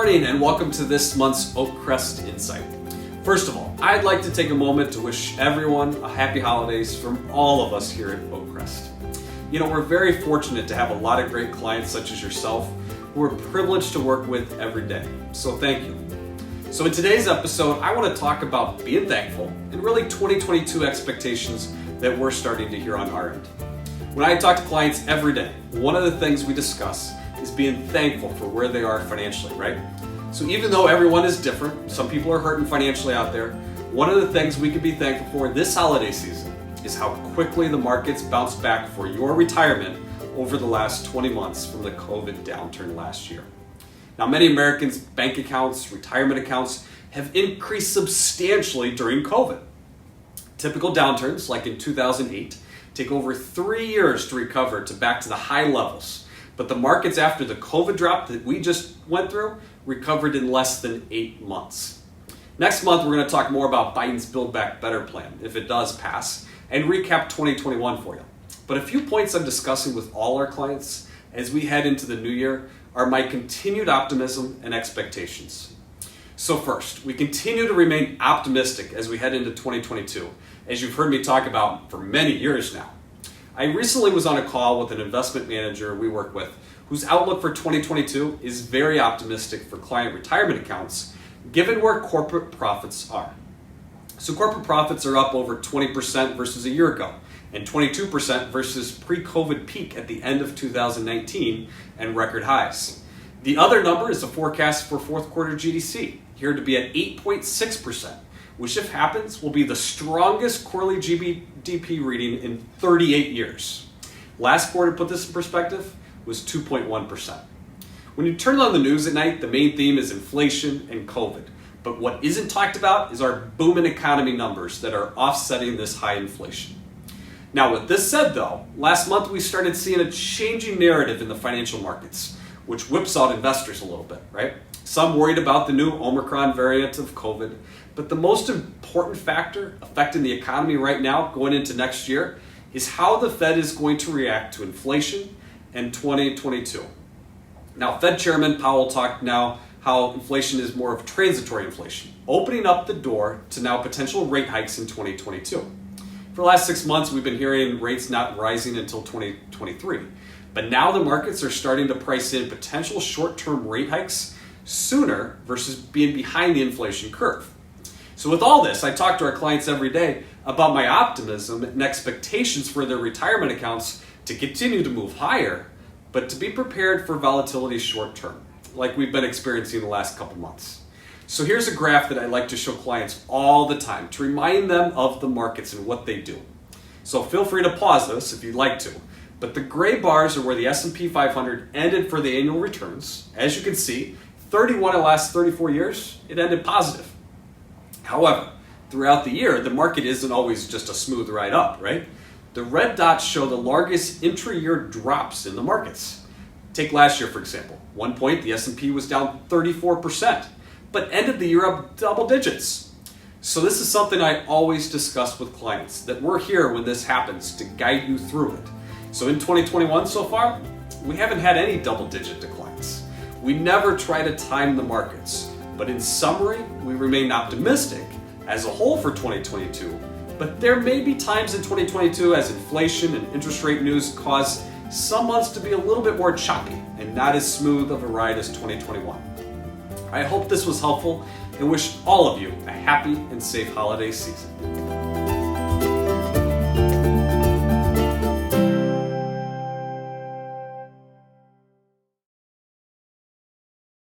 morning and welcome to this month's Oakcrest Insight. First of all, I'd like to take a moment to wish everyone a happy holidays from all of us here at Oakcrest. You know, we're very fortunate to have a lot of great clients such as yourself who we're privileged to work with every day. So thank you. So in today's episode, I want to talk about being thankful and really 2022 expectations that we're starting to hear on our end. When I talk to clients every day, one of the things we discuss is being thankful for where they are financially, right? So even though everyone is different, some people are hurting financially out there, one of the things we can be thankful for this holiday season is how quickly the markets bounced back for your retirement over the last 20 months from the COVID downturn last year. Now, many Americans' bank accounts, retirement accounts have increased substantially during COVID. Typical downturns, like in 2008, take over 3 years to recover back to the high levels. But the markets after the COVID drop that we just went through recovered in less than 8 months. Next month, we're going to talk more about Biden's Build Back Better plan, if it does pass, and recap 2021 for you. But a few points I'm discussing with all our clients as we head into the new year are my continued optimism and expectations. So first, we continue to remain optimistic as we head into 2022, as you've heard me talk about for many years now. I recently was on a call with an investment manager we work with whose outlook for 2022 is very optimistic for client retirement accounts given where corporate profits are. So corporate profits are up over 20% versus a year ago and 22% versus pre-COVID peak at the end of 2019 and record highs. The other number is a forecast for fourth quarter GDC, here to be at 8.6%. which if happens will be the strongest quarterly GDP reading in 38 years. Last quarter, to put this in perspective, was 2.1%. When you turn on the news at night, the main theme is inflation and COVID. But what isn't talked about is our booming economy numbers that are offsetting this high inflation. Now, with this said though, last month we started seeing a changing narrative in the financial markets, which whipsawed investors a little bit, right? Some worried about the new Omicron variant of COVID, but the most important factor affecting the economy right now going into next year is how the Fed is going to react to inflation in 2022. Now, Fed Chairman Powell talked now how inflation is more of transitory inflation, opening up the door to now potential rate hikes in 2022. For the last 6 months, we've been hearing rates not rising until 2023, but now the markets are starting to price in potential short-term rate hikes sooner versus being behind the inflation curve. So with all this, I talk to our clients every day about my optimism and expectations for their retirement accounts to continue to move higher, but to be prepared for volatility short term, like we've been experiencing the last couple months. So here's a graph that I like to show clients all the time to remind them of the markets and what they do. So feel free to pause this if you'd like to, but the gray bars are where the S&P 500 ended for the annual returns. As you can see, 31 of the last 34 years, it ended positive. However, throughout the year, the market isn't always just a smooth ride up, right? The red dots show the largest intra-year drops in the markets. Take last year, for example. 1 point, the S&P was down 34%, but ended the year up double digits. So this is something I always discuss with clients, that we're here when this happens to guide you through it. So in 2021 so far, we haven't had any double-digit declines. We never try to time the markets. But in summary, we remain optimistic as a whole for 2022, but there may be times in 2022 as inflation and interest rate news cause some months to be a little bit more choppy and not as smooth of a ride as 2021. I hope this was helpful and wish all of you a happy and safe holiday season.